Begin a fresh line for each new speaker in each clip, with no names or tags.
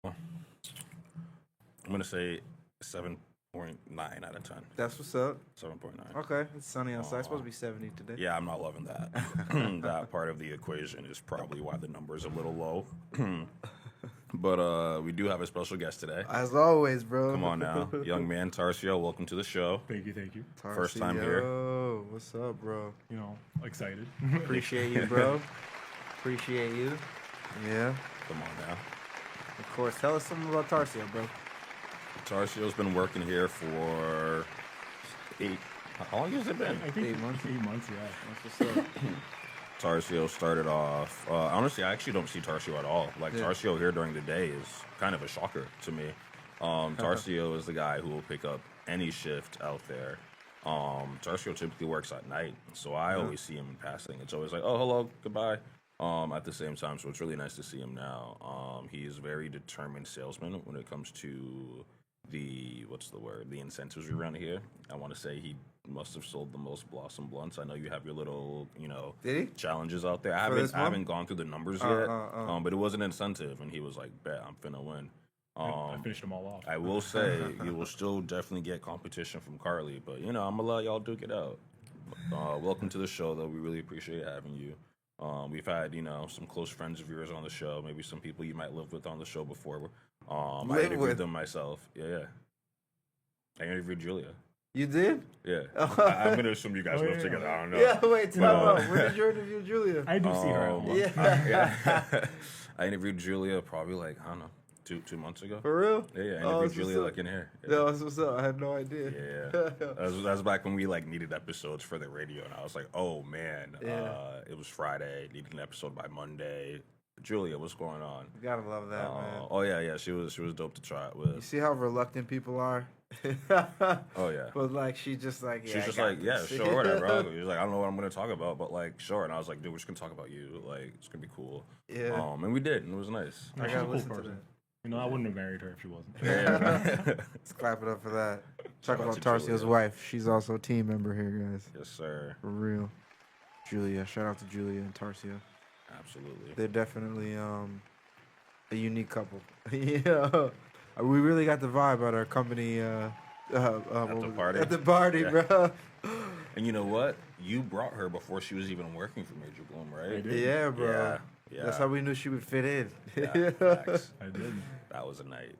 I'm gonna say 7.9 out of 10.
That's what's up.
7.9.
Okay, it's sunny outside. It's supposed to be 70 today.
Yeah, I'm not loving that. That part of the equation is probably why the number is a little low. But we do have a special guest today.
As always, bro.
Come on now, young man Tharcio. Welcome to the show.
Thank you.
First time here.
What's up, bro?
You know, excited.
Appreciate you, bro. Appreciate you. Yeah.
Come on now.
Of course. Tell us something about Tharcio, bro.
Tarcio's been working here for 8. How long has it been?
I think
8 months.
8 months, yeah.
That's what's up.
Tarcio started off. Honestly, I actually don't see Tarcio at all. Like, Tarcio here during the day is kind of a shocker to me. Tarcio is the guy who will pick up any shift out there. Tharcio typically works at night, so I always see him in passing. It's always like, oh, hello, goodbye. At the same time, so it's really nice to see him now. He is very determined salesman when it comes to the incentives around here. I want to say he must have sold the most Blossom blunts. I know you have your little,
Did he?
challenges out there. I haven't gone through the numbers yet, but it was an incentive, and he was like, "Bet I'm finna win."
I finished them all off.
I will say you will still definitely get competition from Carly, but I'm gonna let y'all duke it out. Welcome to the show, though. We really appreciate having you. We've had some close friends of yours on the show, maybe some people you might live with on the show before. I interviewed them myself. Yeah. I interviewed Julia.
You did?
Yeah. I'm gonna assume you guys live together. I don't know.
Yeah, wait, tell me. Where did you interview Julia?
I do see her.
Yeah.
I interviewed Julia probably like, I don't know, 2 months ago.
For real?
Yeah, I interviewed Julia like in here. Yeah.
No, that's what's up. I had no idea.
Yeah. That was back when we like needed episodes for the radio, and I was like, oh man, it was Friday, needed an episode by Monday. Julia, what's going on?
You gotta love that, man.
Oh yeah, she was dope to try it with.
You see how reluctant people are?
Oh yeah.
But like she's just like, yeah,
she's just like, yeah, sure, whatever. She's like, I don't know what I'm gonna talk about, but like, sure. And I was like, dude, we're just gonna talk about you. Like, it's gonna be cool.
Yeah.
And we did, and it was nice.
I gotta listen to that.
You know, I wouldn't have married her if she wasn't.
Yeah.
Let's clap it up for that.
Shout
Talk
out
about
to
Tarcio's
Julia.
wife. She's also a team member here, guys.
Yes, sir.
For real. Julia. Shout out to Julia and Tarcio.
Absolutely.
They're definitely a unique couple. Yeah. We really got the vibe at our company
At the party?
At the party,
Yeah.
bro.
And you know what? You brought her before she was even working for Major Bloom, right?
I did.
Yeah, bro.
Yeah.
That's how we knew she would fit in.
Yeah, facts.
I did.
That was a night.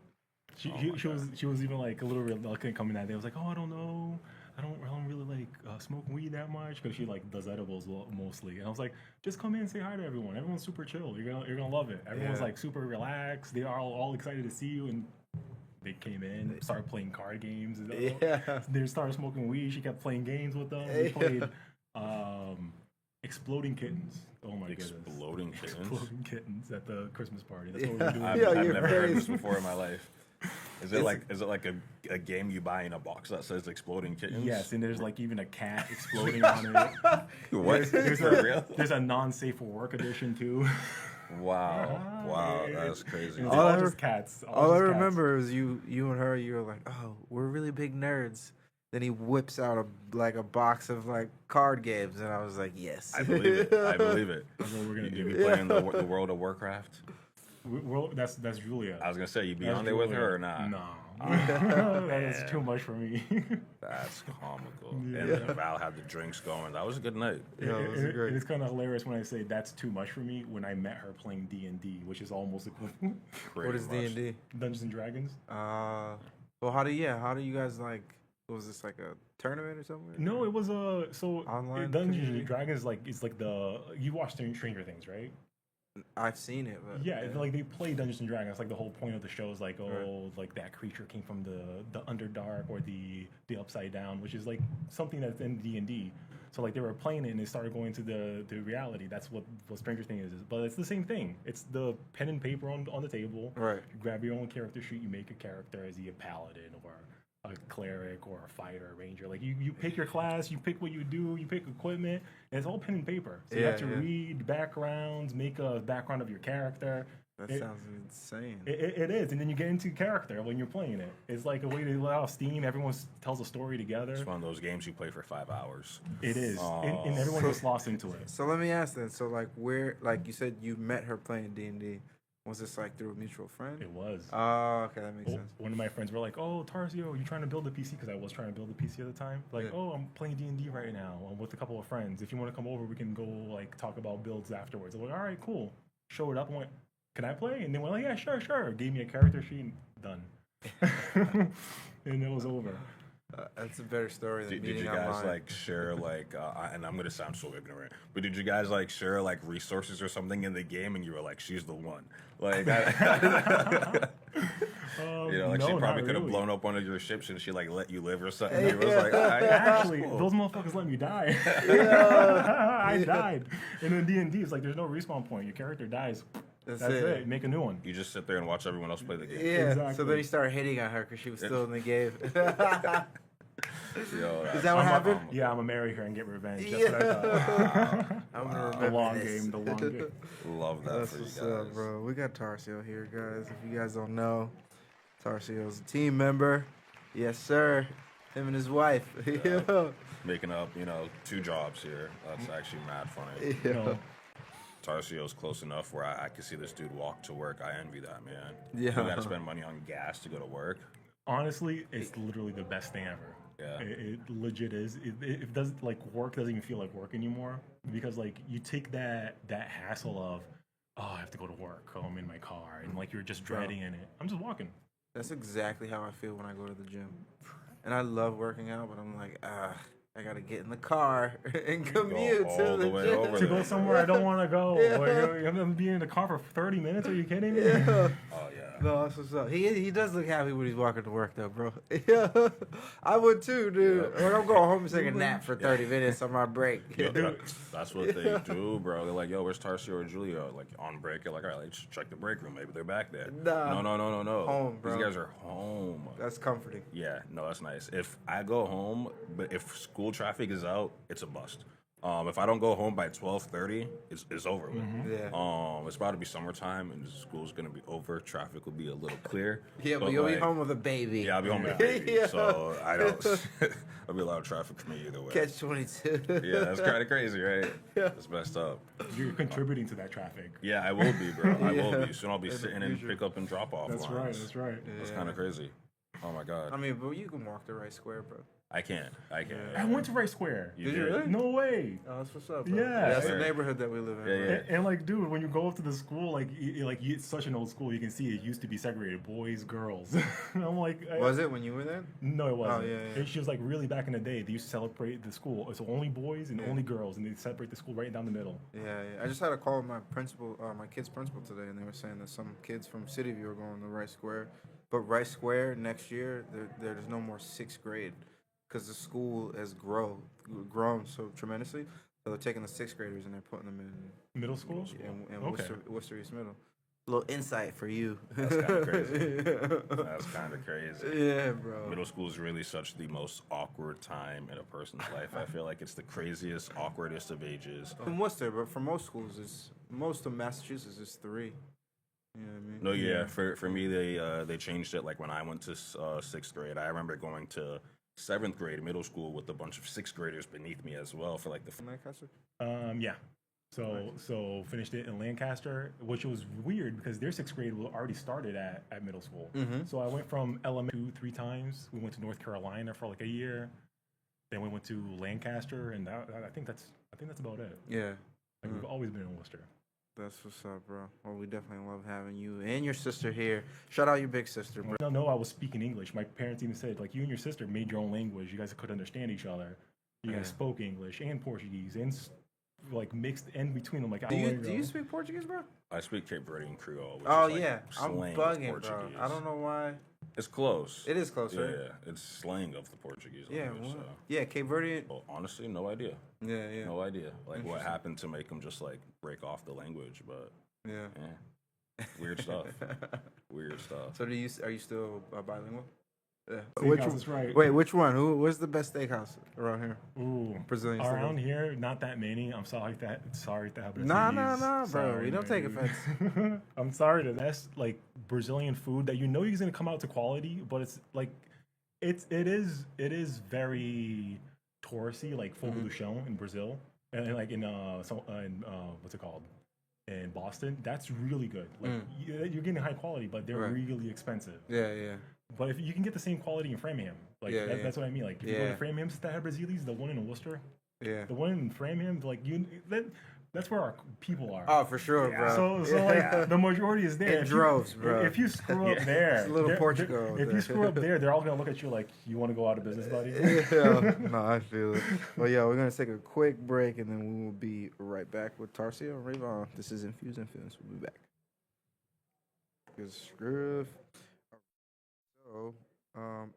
She was even like a little reluctant coming that day. I was like, oh, I don't know. I don't really like smoke weed that much because she like does edibles mostly. And I was like, just come in and say hi to everyone. Everyone's super chill. You're gonna love it. Everyone's like super relaxed. They are all excited to see you. And they came in, started playing card games.
Yeah.
They started smoking weed. She kept playing games with them. We played Exploding Kittens. Oh my goodness.
Exploding Kittens?
Exploding Kittens at the Christmas party. That's what we were doing.
I've
Yeah,
never
your
heard
face.
this before in my life. Is it like a game you buy in a box that says Exploding Kittens?
Yes, and there's like even a cat exploding on it.
What?
There's
For real?
There's a non-safe for work edition too.
Wow, that's crazy.
It's
All
all
I
just cats.
All I
just cats.
remember is you and her. You were like, "Oh, we're really big nerds." Then he whips out a box of like card games, and I was like, "Yes,
I believe it. I believe it.
That's what we're gonna
You
do.
be playing the World of Warcraft?
That's Julia.
I was gonna say, you be
That's
on there with
Julia.
her or not?
No, that is too much for me.
That's comical.
Yeah.
And Val had the drinks going. That was a good night.
Yeah, it was great.
It's kind of hilarious when I say that's too much for me when I met her playing D&D, which is almost equivalent.
Pretty
What is
much.
D&D?
Dungeons and Dragons.
Well, how do you guys like? Was this like a tournament or something?
No, it was
Online
Dungeons
community?
and Dragons is like the you watched Stranger Things, right?
I've seen it, but
Yeah, it's like they play Dungeons and Dragons. Like the whole point of the show is like, oh,
Right.
like that creature came from the Underdark or the Upside Down, which is like something that's in D&D. So like they were playing it and they started going to the reality. That's what Stranger Things is. But it's the same thing. It's the pen and paper on the table.
Right.
You grab your own character sheet. You make a character as a paladin or a cleric or a fighter, a ranger. Like you pick your class, you pick what you do, you pick equipment, and it's all pen and paper. So you have to read backgrounds, make a background of your character.
That sounds insane.
It is, and then you get into character when you're playing it. It's like a way to let off steam. Everyone tells a story together.
It's one of those games you play for 5 hours.
It is, and everyone gets lost into it.
So let me ask then. So like, where, like you said, you met her playing D&D. Was this like through a mutual friend?
It was.
Oh, okay, that makes sense.
One of my friends were like, "Oh, Tarzio, you trying to build a PC?" Because I was trying to build a PC at the time. Like, "Oh, I'm playing D&D right now. I'm with a couple of friends. If you want to come over, we can go like talk about builds afterwards." I'm like, "All right, cool." Showed up and went, "Can I play?" And they went like, "Yeah, sure." Gave me a character sheet. Done. And it was over.
That's a better story than
Did you guys like share like and I'm gonna sound so ignorant, but did you guys like share like resources or something in the game and you were like, she's the one, like you know, like
no,
she probably
not
could have
really.
blown up one of your ships and she like let you live or something. It was like,
Actually,
cool.
those motherfuckers let me die. I died. And in D&D, it's like there's no respawn point. Your character dies. That's it. Make a new one.
You just sit there and watch everyone else play the game.
Yeah.
Exactly.
So then he started hitting on her because she was still in the game.
Yo,
Is that what happened?
Yeah, I'm gonna marry her and get revenge. That's
Yeah.
what I thought.
I'm gonna
The
remember
long
this.
game, the long game.
Love that
That's
for you
what's
guys.
up, bro. We got Tharcio here, guys. If you guys don't know, Tharcio's a team member. Yes, sir. Him and his wife. Yeah.
Making up, 2 jobs here. That's actually mad funny.
You know,
Tarcio's close enough where I can see this dude walk to work. I envy that, man.
Yeah.
You gotta spend money on gas to go to work.
honestly, it's literally the best thing ever.
Yeah.
It legit is. It doesn't like work doesn't even feel like work anymore because like you take that hassle of I have to go to work. Oh, I'm in my car and like you're just dreading in it. I'm just walking.
That's exactly how I feel when I go to the gym. And I love working out, but I'm like, I gotta get in the car and commute
all
to
the
the
way
gym.
over
To go somewhere I don't want to go.
Yeah.
Or you're gonna be in the car for 30 minutes. Are you kidding me?
Yeah.
Oh yeah.
No, that's what's up. He does look happy when he's walking to work, though, bro. Yeah, I would too, dude.
Yeah.
Like, I'm going home and take a nap for 30 minutes on my break.
Yo, that's what they do, bro. They're like, yo, where's Tarcio or Julia? Like, on break. You're like, all right, let's check the break room. Maybe they're back there.
Nah.
No.
Home, bro.
These guys are home.
That's comforting.
Yeah, no, that's nice. If I go home, but if school traffic is out, it's a bust. If I don't go home by 12:30, it's over with.
Yeah.
It's about to be summertime, and school's gonna be over. Traffic will be a little clear.
Yeah, but you'll be home with a baby.
Yeah, I'll be home with a baby,
Yeah.
so I don't. There'll be a lot of traffic for me either way.
Catch 22.
Yeah, that's kind of crazy, right?
Yeah.
It's messed up.
You're contributing to that traffic.
Yeah, I will be, bro. I will
Yeah.
be. Soon I'll be sitting in pick up and drop off
That's
lines.
right. That's right.
That's kind of crazy. Oh my god.
I mean, but you can walk the right square, bro.
I can't.
I went to Rice Square.
You
Did you really?
No way.
Oh, that's what's up, bro.
Yeah.
That's the
Yeah.
neighborhood that we live in.
Yeah,
bro.
yeah.
And like, dude, when you go up to the school, like, it's such an old school. You can see it used to be segregated, boys, girls. And I'm like,
Was it when you were there?
No, it wasn't.
Oh, yeah.
And she was like, really back in the day, they used to celebrate the school. It's only boys and only girls, and they separate the school right down the middle.
Yeah. I just had a call with my principal, my kid's principal today, and they were saying that some kids from City View are going to Rice Square, but Rice Square next year there's no more 6th grade because the school has grown so tremendously. So they're taking the 6th graders and they're putting them in
Middle school?
in
Okay.
Worcester East Middle. A little insight for you.
That's kind of crazy. That's kind of crazy.
Yeah, bro.
Middle school is really such the most awkward time in a person's life. I feel like it's the craziest, awkwardest of ages.
In Worcester, but for most schools, most of Massachusetts is 3. You know what I mean?
No, yeah. For me, they changed it. Like when I went to 6th grade, I remember going to 7th grade middle school with a bunch of 6th graders beneath me as well for like the.
Lancaster?
Yeah. So finished it in Lancaster, which was weird because their 6th grade already started at middle school.
Mm-hmm.
So I went from elementary 3 times. We went to North Carolina for like a year. Then we went to Lancaster, and I think that's about it.
Yeah.
Like, we've always been in Worcester.
That's what's up, bro. Well, we definitely love having you and your sister here. Shout out your big sister, bro.
No, I was speaking English. My parents even said, like, you and your sister made your own language. You guys could understand each other. You guys spoke English and Portuguese and like mixed in between them. Like,
Do you speak Portuguese, bro?
I speak Cape Verdean Creole. Which
Oh
is like
yeah, I'm
slang of
bugging, bro.
Portuguese.
I don't know why.
It's close.
It is close,
Yeah,
right?
yeah. It's slang of the Portuguese
Yeah,
language. So.
yeah. Cape Verdean.
Well, honestly, no idea.
Yeah.
No idea. Like what happened to make them just like break off the language, but
Yeah.
weird stuff. Weird stuff.
So are you still bilingual? Yeah.
Steakhouse is right.
Wait, which one? Where's the best steakhouse around here?
Ooh,
Brazilian
around
steakhouse.
here, not that many. I'm sorry to have to
Nah,
tease.
bro.
Sorry,
We don't
my
take
dude.
offense.
I'm sorry to that's like Brazilian food that you know you're gonna come out to quality, but it's like it is very touristy, like fogo do chão in Brazil, and like in what's it called? in Boston, that's really good. Like you're getting high quality, but they're
Right.
really expensive.
Yeah.
But if you can get the same quality in Framingham, like
Yeah.
that's what I mean. Like if you go
Yeah.
to Framingham, Stad Brazili's, the one in Worcester,
Yeah.
the one in Framingham, like that's where our people are.
Oh, for sure, bro.
So like the majority is there.
In droves, bro.
If you screw up there,
It's a little Portugal
If
there.
you screw up there, they're all gonna look at you like you want to go out of business, buddy.
Yeah, no, I feel it. Well, yeah, we're gonna take a quick break and then we will be right back with Tharcio and Rayvon. This is Infused Influence. We'll be back. Good scruff. So,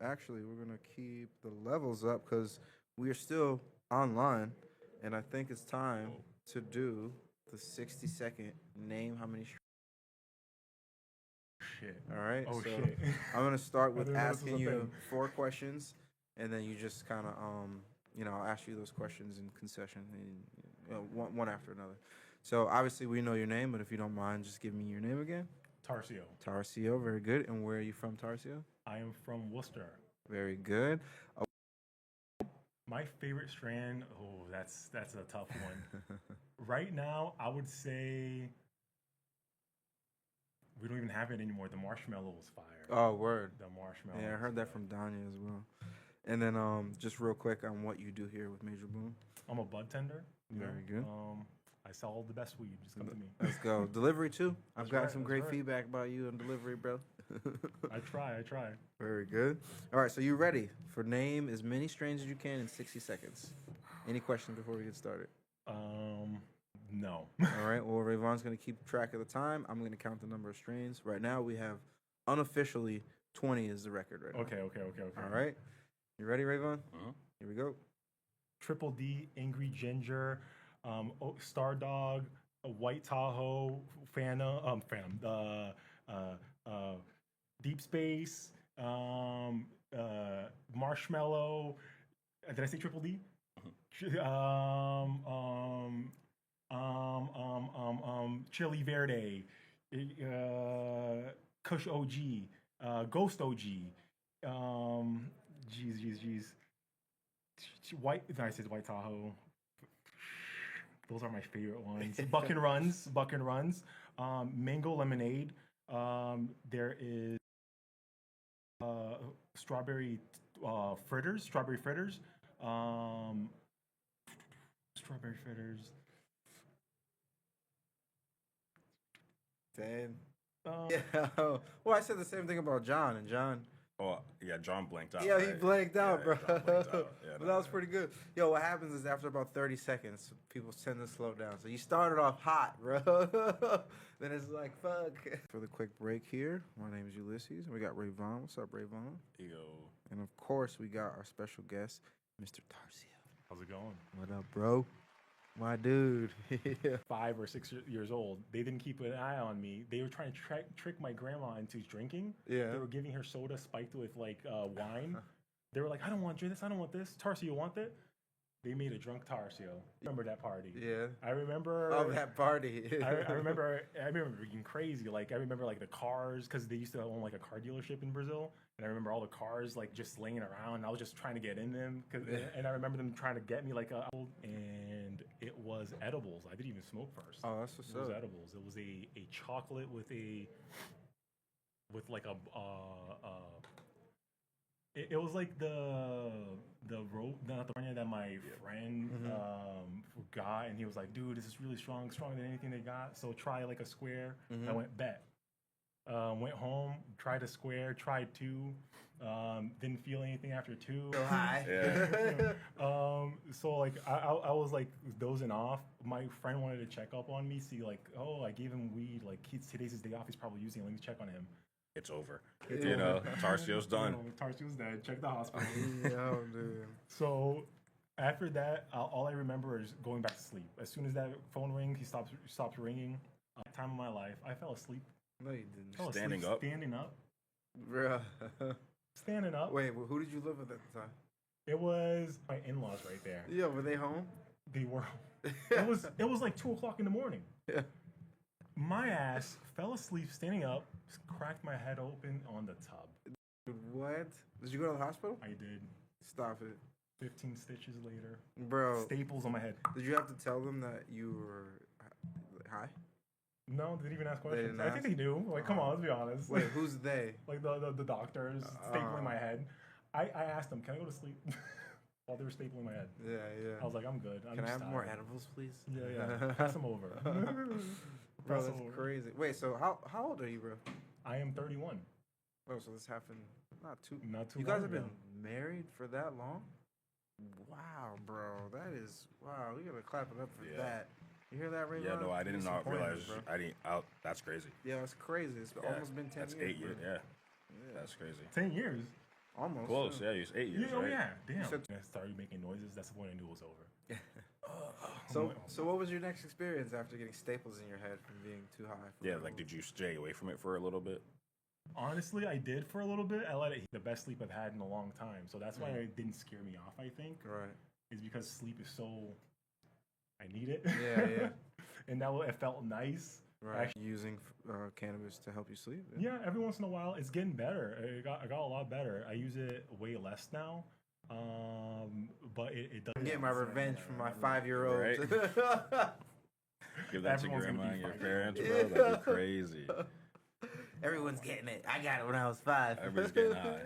actually, we're gonna keep the levels up because we are still online, and I think it's time to do the 60-second name how many.
Shit.
All right.
Oh,
so
shit.
I'm gonna start with
didn't know this was
asking
a
you
thing.
4 questions, and then you just kind of I'll ask you those questions in concession, and one after another. So obviously we know your name, but if you don't mind, just give me your name again.
Tharcio.
Tharcio, very good. And where are you from, Tharcio?
I am from Worcester.
Very good.
My favorite strand. Oh, that's a tough one. Right now, I would say we don't even have it anymore. The marshmallow was fire.
Oh, word.
The marshmallow.
Yeah, I heard that from Danya as well. And then just real quick on what you do here with Major Boom.
I'm a Budtender.
Very good.
I sell all the best weed. Just come to me.
Let's go. Delivery too. I've
That's
gotten
right,
some
that's
great
right.
feedback about you on delivery, bro.
I try.
Very good. All right, so you ready for name as many strains as you can in 60 seconds. Any questions before we get started?
No.
All right, well, Rayvon's going to keep track of the time. I'm going to count the number of strains. Right now, we have unofficially 20 is the record right now.
Okay.
All right. You ready, Rayvon?
Uh-huh.
Here we go.
Triple D, Angry Ginger, Star Dog, White Tahoe, Phantom, Deep Space, Marshmallow. Did I say Triple D? Chili Verde, Kush OG, Ghost OG. Jeez. White. I said White Tahoe. Those are my favorite ones. Buck and Runs. Mango Lemonade. There is strawberry fritters. Strawberry fritters.
Damn. Yeah. Well, I said the same thing about John, and John.
Oh, yeah, John blanked out.
Yeah, he
right?
blanked out, bro.
John blanked out. Yeah,
But that was pretty good. Yo, what happens is after about 30 seconds, people tend to slow down. So you started off hot, bro. Then it's like, fuck. For the quick break here, my name is Ulysses, and we got Rayvon. What's up, Rayvon?
Yo.
And of course, we got our special guest, Mr. Tharcio.
How's it going?
What up, bro? My dude. Yeah.
5 or 6 years old. They didn't keep an eye on me. They were trying to trick my grandma into drinking.
Yeah.
They were giving her soda spiked with like wine. They were like, I don't want this. I don't want this. Tharcio, you want that? They made a drunk Tharcio. Remember that party?
Yeah.
I remember.
Oh, that party.
I remember being crazy. Like I remember like the cars because they used to own like a car dealership in Brazil, and I remember all the cars like just laying around. I was just trying to get in them, and I remember them trying to get me like and it was edibles. I didn't even smoke first.
Oh, that's what's
It was
up.
edibles. It was a chocolate with like a it was like the rope, not the one that my friend got, and he was like, dude, this is really strong, stronger than anything they got. So try like a square. I went bet. Went home, tried a square, tried 2, didn't feel anything after 2.
So high.
Yeah.
So like I was like dozing off. My friend wanted to check up on me, see like, oh, I gave him weed. Like today's his day off. He's probably using it. Let me check on him.
It's over. You know, Tarcio's done.
Tarcio's dead. Check the hospital.
Yo, dude.
So after that, all I remember is going back to sleep. As soon as that phone rings, he stops ringing. Time of my life, I fell asleep.
No, you didn't.
Fell asleep
Standing up?
Standing up.
Bruh.
Standing up.
Wait, who did you live with at the time?
It was my in-laws right there.
Yeah, were they home?
They were. It was like 2:00 in the morning.
Yeah.
My ass fell asleep standing up, cracked my head open on the tub.
What? Did you go to the hospital?
I did.
Stop it.
15 stitches later.
Bro.
Staples on my head.
Did you have to tell them that you were high?
No, they didn't even ask
They
questions.
didn't
I think
ask?
they knew. Like, come on, let's be honest.
Wait, who's they?
Like the doctors stapling my head. I asked them, can I go to sleep? While they were stapling my head.
Yeah, yeah.
I was like, I'm good.
Can I have more edibles, please?
Yeah. Pass them over.
Bro, that's crazy. Wait, so how old are you, bro?
I am 31.
Oh, so this happened not too.
You
guys
long
have
ago.
been married for that long? Wow, bro, that is wow. We gotta clap it up for that. You hear that, Ray?
Yeah, no, I did not realize.
Bro.
I didn't. That's crazy.
Yeah, it's crazy. It's almost been 10
That's
years.
8 years.
bro.
Yeah, that's crazy.
10 years.
Almost.
Close. Yeah, it's 8 years.
Yeah, oh
right?
yeah. Damn.
said-
I started making noises. That's when I knew it was over.
So what was your next experience after getting staples in your head from being too high?
Yeah, like, did you stay away from it for a little bit?
Honestly, I did for a little bit. I let it the best sleep I've had in a long time. So that's why it didn't scare me off, I think.
Right.
Is because sleep is so... I need it.
Yeah.
And it felt nice.
Right.
Actually,
Using cannabis to help you sleep.
yeah, every once in a while, it's getting better. It got a lot better. I use it way less now. But it does.
I'm getting my revenge from my 5-year-old.
Right. Give that
Everyone's
to
gonna
grandma
be
and your
fine.
parents, bro. That'd be crazy.
Everyone's getting it. I got it when I was 5.
Everybody's getting high.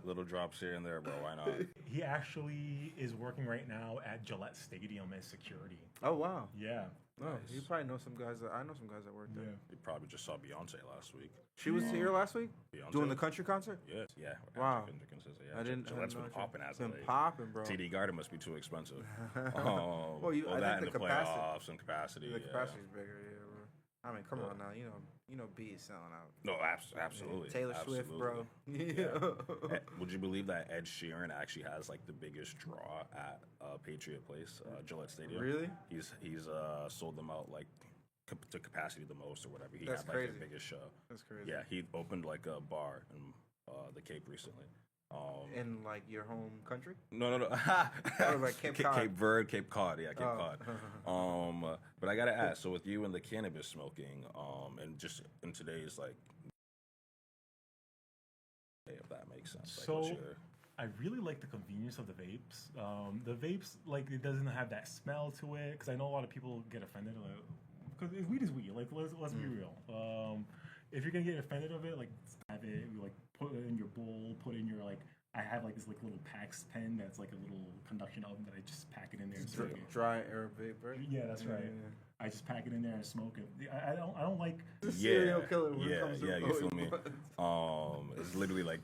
Little drops here and there, bro. Why not?
He actually is working right now at Gillette Stadium as security.
Oh wow.
Yeah.
Oh, you probably know some guys. I know some guys that work there.
You probably just saw Beyonce last week.
She was here last week
Beyonce
doing the country concert.
Yeah.
Wow.
Yeah,
I didn't.
Gillette's
know
been
that.
popping as
Been
of late.
popping, bro.
TD Garden must be too expensive.
I
that
think
and
the
the
capacity-
playoffs and capacity.
The
yeah.
capacity's bigger, yeah, bro. I mean, come on now, you know, B is selling out.
No, absolutely.
Taylor Swift, bro.
Yeah. Would you believe that Ed Sheeran actually has like the biggest draw at Patriot Place, Gillette Stadium?
Really?
He's sold them out like to capacity the most or whatever. He
That's
had like
crazy.
the biggest show.
That's crazy.
Yeah, he opened like a bar in the Cape recently.
In like your home country?
No.
Or like Cape Cod.
Cape Verde, Cape Cod. Yeah, Cape
Oh.
Cod. But I gotta ask. So with you and the cannabis smoking, and just in today's like, if that makes sense. Like,
So
what's your-
I really like the convenience of the vapes. The vapes, like, it doesn't have that smell to it. Because I know a lot of people get offended. Because weed is weed. Like, let's be real. If you're gonna get offended of it, like, have it. You like put it in your bowl. Put it in your like. I have like this like little PAX pen that's like a little conduction oven that I just pack it in there and smoke it.
Dry air vape, right?
Yeah, that's right.
Yeah.
I just pack it in there and smoke it. I don't like.
The serial killer when it
yeah,
comes to
you feel me? It's literally like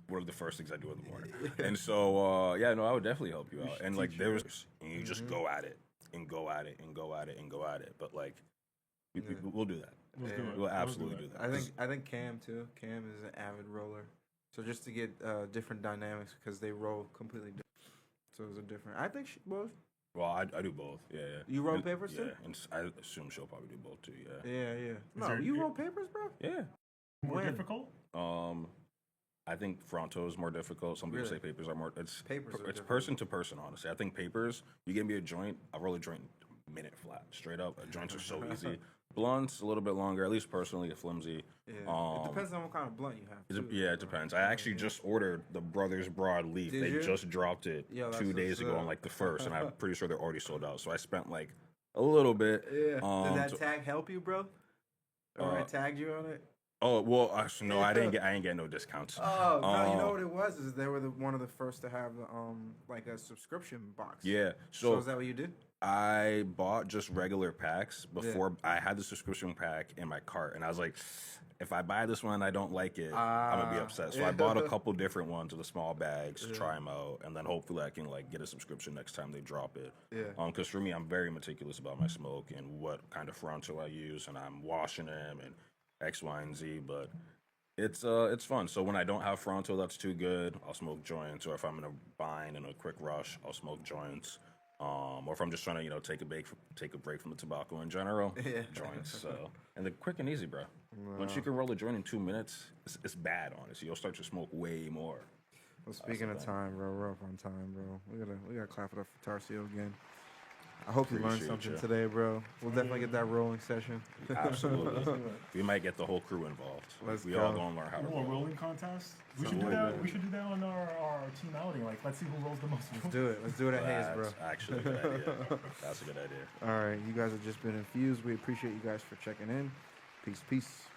one of the first things I do in the morning. And so, I would definitely help you out. And like, there's, and you just go at it and go at it and go at it and go at it. But like, we'll do that.
Let's do it.
We'll
Let's
absolutely do that.
I think Cam too. Cam is an avid roller. So just to get different dynamics because they roll completely different. So it's a different. I think both.
Well, I do both. Yeah.
You roll
And-
papers too?
Yeah, and I assume she'll probably do both too. Yeah.
Yeah. No,
there-
you roll papers, bro?
Yeah.
More
When?
difficult.
I think Fronto is more difficult. Some people
Really?
say papers are more. It's
Papers are
It's
difficult.
person to person, honestly. I think papers. You give me a joint, I'll roll a joint minute flat, straight up. Joints are so easy. Blunts a little bit longer. At least personally, a flimsy.
Yeah. It depends on what kind of blunt you have. Too,
Yeah, it depends. I actually just ordered the Brothers Broadleaf.
Did
They
you?
just dropped it
Yo, that's
2 days
what's
ago
up.
on like the first, and I'm pretty sure they're already sold out. So I spent like a little bit.
Yeah. Did that
to-
tag help you, bro? Or I tagged you on it?
Oh well, no, I ain't get no discounts.
Oh no! You know what it was? Is they were one of the first to have like a subscription box.
Yeah.
So is that what you did?
I bought just regular packs before I had the subscription pack in my cart, and I was like, if I buy this one and I don't like it, I'm gonna be upset. So I bought a couple different ones of the small bags to try them out, and then hopefully I can like get a subscription next time they drop it.
Yeah.
Because for me, I'm very meticulous about my smoke and what kind of Fronto I use, and I'm washing them and X, Y, and Z. But it's fun. So when I don't have Fronto that's too good, I'll smoke joints, or if I'm in a bind and a quick rush, I'll smoke joints. Or if I'm just trying to, take a break from the tobacco in general, joints. So, and they're quick and easy, bro. Once you can roll a joint in 2 minutes, it's bad, honestly. You'll start to smoke way more.
Well, speaking of time, bro, we're up on time, bro. We gotta clap it up for Tharcio again. I hope you learned
Appreciate
something
ya.
today, bro. We'll definitely get that rolling session.
Absolutely. We might get the whole crew involved.
Let's
we all
go.
gonna learn how to
Or a
roll.
rolling contest. We should do that. We should do that on our team outing. Like, let's see who rolls the most.
Let's do it. Let's do it at Hayes, bro.
That's actually a good idea. That's a good idea.
All right, you guys have just been infused. We appreciate you guys for checking in. Peace, peace.